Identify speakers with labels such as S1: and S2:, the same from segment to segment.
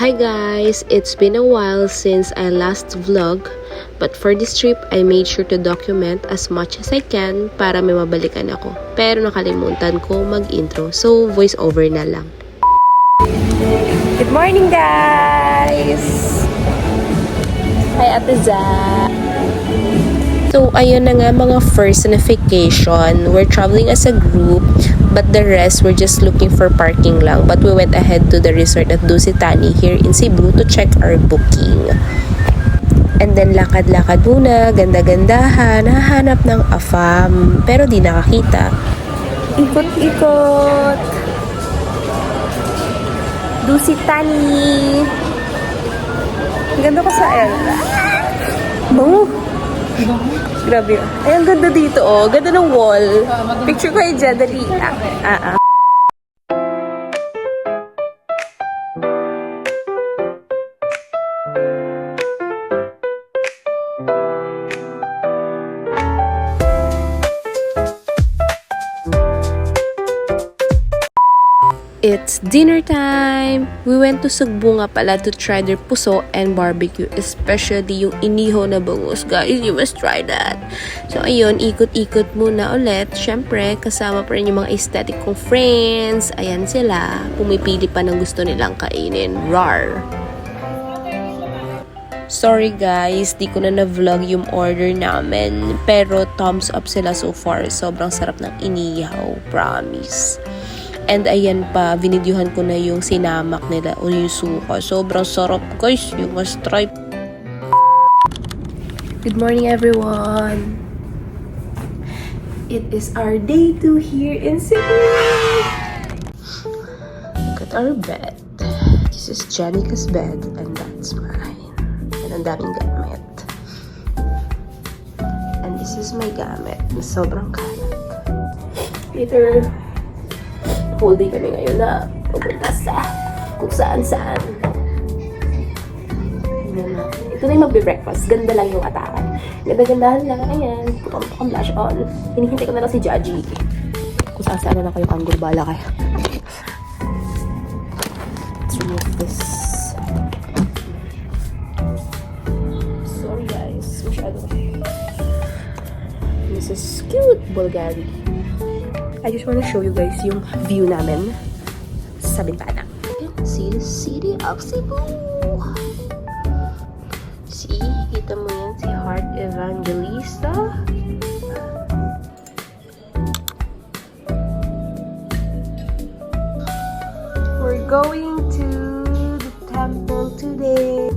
S1: Hi guys! It's been a while since I last vlog, but for this trip, I made sure to document as much as I can para may mabalikan ako. Pero nakalimutan ko mag-intro, so voice over na lang. Good morning guys! Hi Ate Za! So ayun na nga mga first notification. We're traveling as a group, but the rest we're just looking for parking lang. But we went ahead to the resort at Dusitani here in Cebu to check our booking. And then lakad-lakad muna, ganda-gandahan, hahanap ng afam, pero di nakakita. Ikot-ikot! Dusitani! Ganda ko sa Ella. Bango! Grabe. Ay, ang ganda dito, oh. Ganda ng wall. Picture ko yung dyan. Dali. It's dinner time! We went to Sugbo nga pala to try their puso and barbecue, especially yung inihaw na bangus. Guys, you must try that! So ayun, ikot-ikot muna ulit. Syempre, kasama pa rin yung mga aesthetic kong friends. Ayan sila. Pumipili pa ng gusto nilang kainin. Rar! Sorry guys, di ko na na-vlog yung order namin. Pero thumbs up sila so far. Sobrang sarap ng inihaw. Promise. And ayan pa, vinidyuhan ko na yung sinamak nila o yung suka. Sobrang sarap guys, you must try. Good morning everyone! It is our day 2 here in Cebu! Look at our bed. This is Janica's bed and that's mine. And ang daming gamit. And this is my gamit na sobrang kalat. Peter, whole day kami ngayon na pupunta sa kung saan-saan. Ito na yung magbe-breakfast. Ganda lang yung atakan. Ganda-gandahan lang. Ayan. Putong blush on. Hinihintay ko na lang si Jaji. Kung saan-saan na lang kayo kanggol. Bala kayo. Let's remove this. Sorry guys. Masyado. This is cute Bulgari. I just want to show you guys yung view namin sa bintana. You can see the city of Cebu. See? Kita mo yan si Heart Evangelista. We're going to the temple today.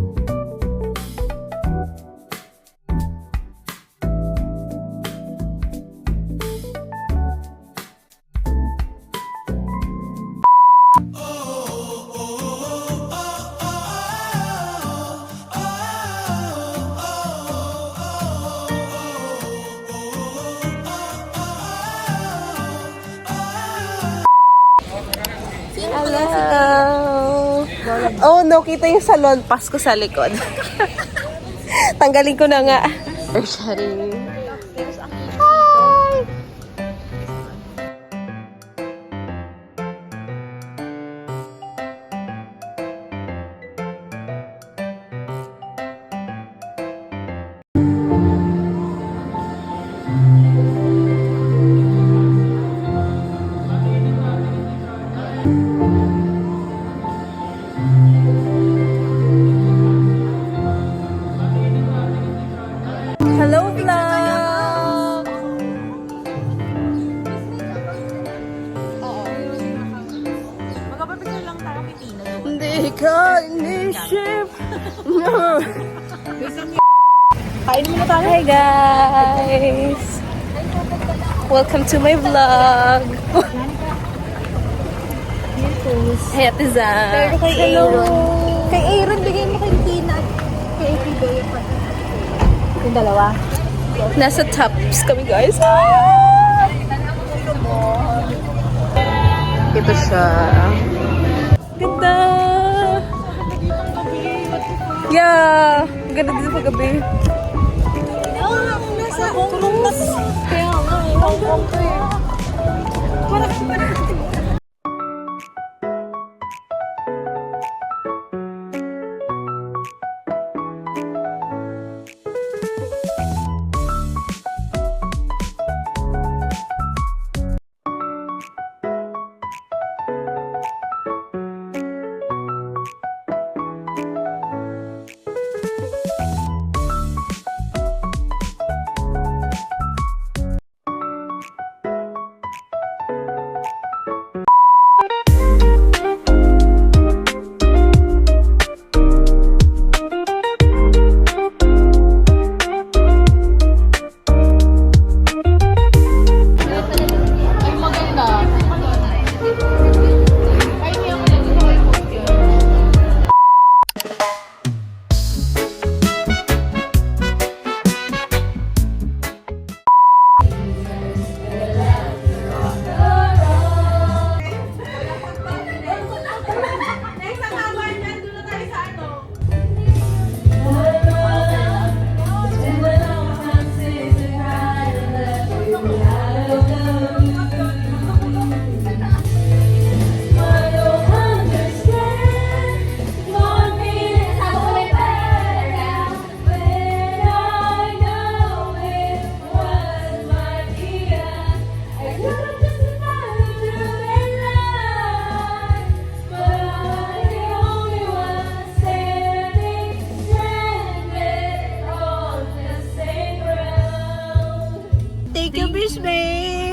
S1: Hello! Oh no, kita yung salon pass ko sa likod. Tanggalin ko na nga. Hi! Hello vlog!
S2: Magpapapicture lang tayo kay Tina.
S1: Hindi ka inisip. No.
S2: Kain mo na tayo.
S1: Hi guys! Welcome to my vlog! Hey Ate Za!
S2: Pero kay
S1: Hello!
S2: Aaron. Kay Aaron, bigay mo kay Tina at kay Fido yung dalawa.
S1: Nasa tops kami guys. Ito siya. Ganda! Yeah! Ganda dito sa gabi.
S2: Nasa Hong Kong. Kaya nga, Hong Kong ko eh.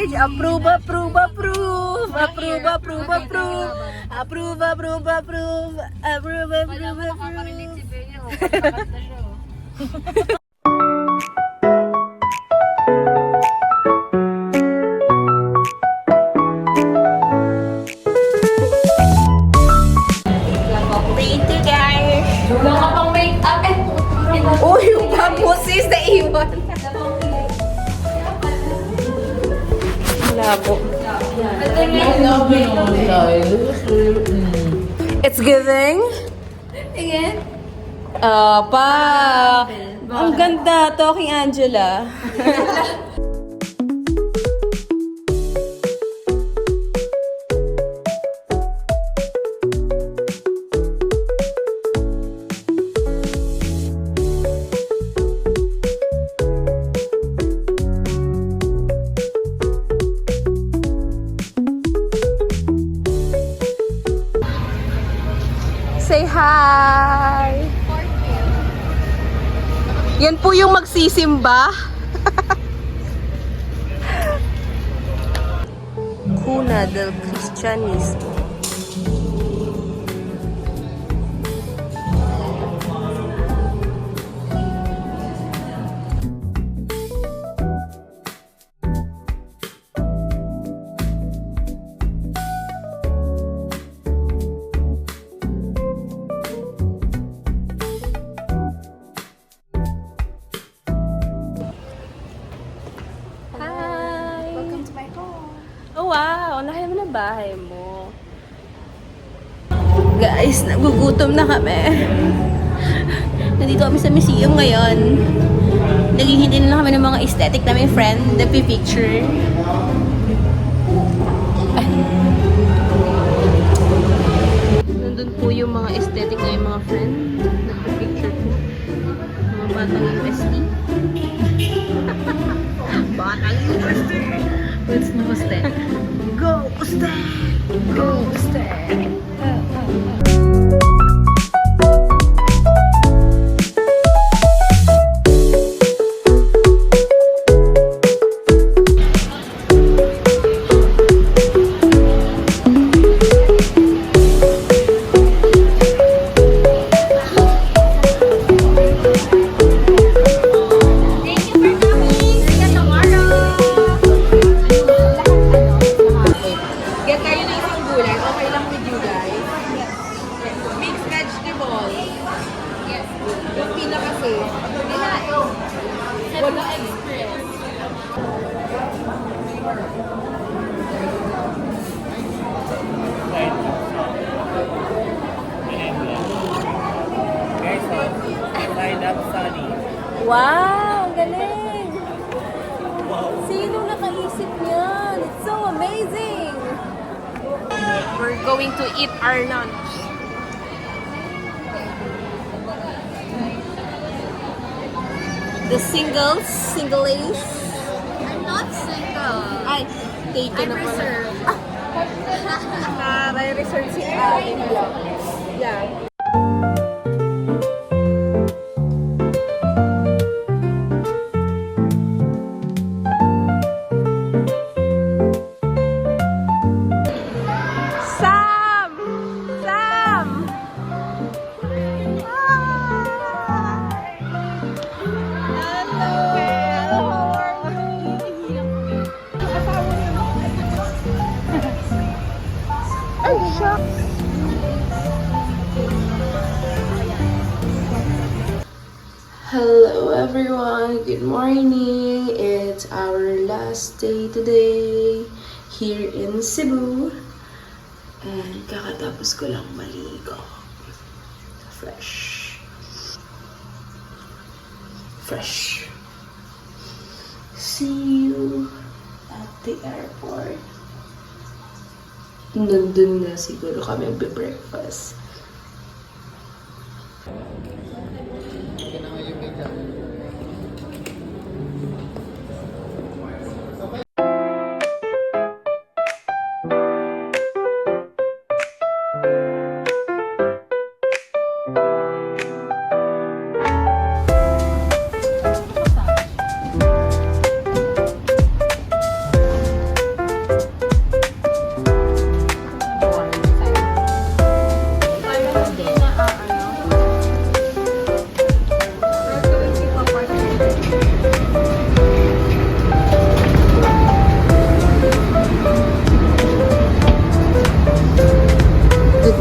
S1: page. Approve, approve, approve. Approve, approve, approve. Approve, approve, approve. Approve, approve, approve. Pretty guys.
S2: Wala ka pang make-up eh.
S1: Oh, yung bag mo sis na iwan. Labo. It's giving?
S2: Again?
S1: Pa. Ang ganda. Talking Angela. Say hi! Yan po yung magsisimba. Cuna del Cristianismo. Hi!
S2: Welcome to my home.
S1: Oh wow! Ang laki naman ang bahay mo. Guys, nagugutom na kami. Nandito kami sa museum ngayon. Naghihintay na lang kami ng mga aesthetic naming friend na picture. Nandun po yung mga aesthetic na yung mga friend. Nagpa-picture po. Mga batang UST. Batang UST! Let's namaste. Go, Uste! Go, Uste! Get kayo ng isang gulay. Okay lang with you guys. Mixed vegetable.
S2: Yes.
S1: Yung pila kasi.
S2: Wala express.
S3: Side up sunny.
S1: Wow! Galing! Sino nakaisip niyan? It's so amazing! We're going to eat our lunch. The single A's.
S2: I'm not single.
S1: Ay, taken
S2: I'm
S1: na pala.
S2: reserved.
S1: May research si Yeah. Sam! Sam! Hello everyone, good morning. It's our last day today here in Cebu. And kakatapos ko lang maligo. Fresh. Fresh. See you at the airport. Nandun na siguro kami magbe-breakfast.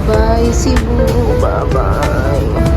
S1: Bye, Cebu. Bye-bye.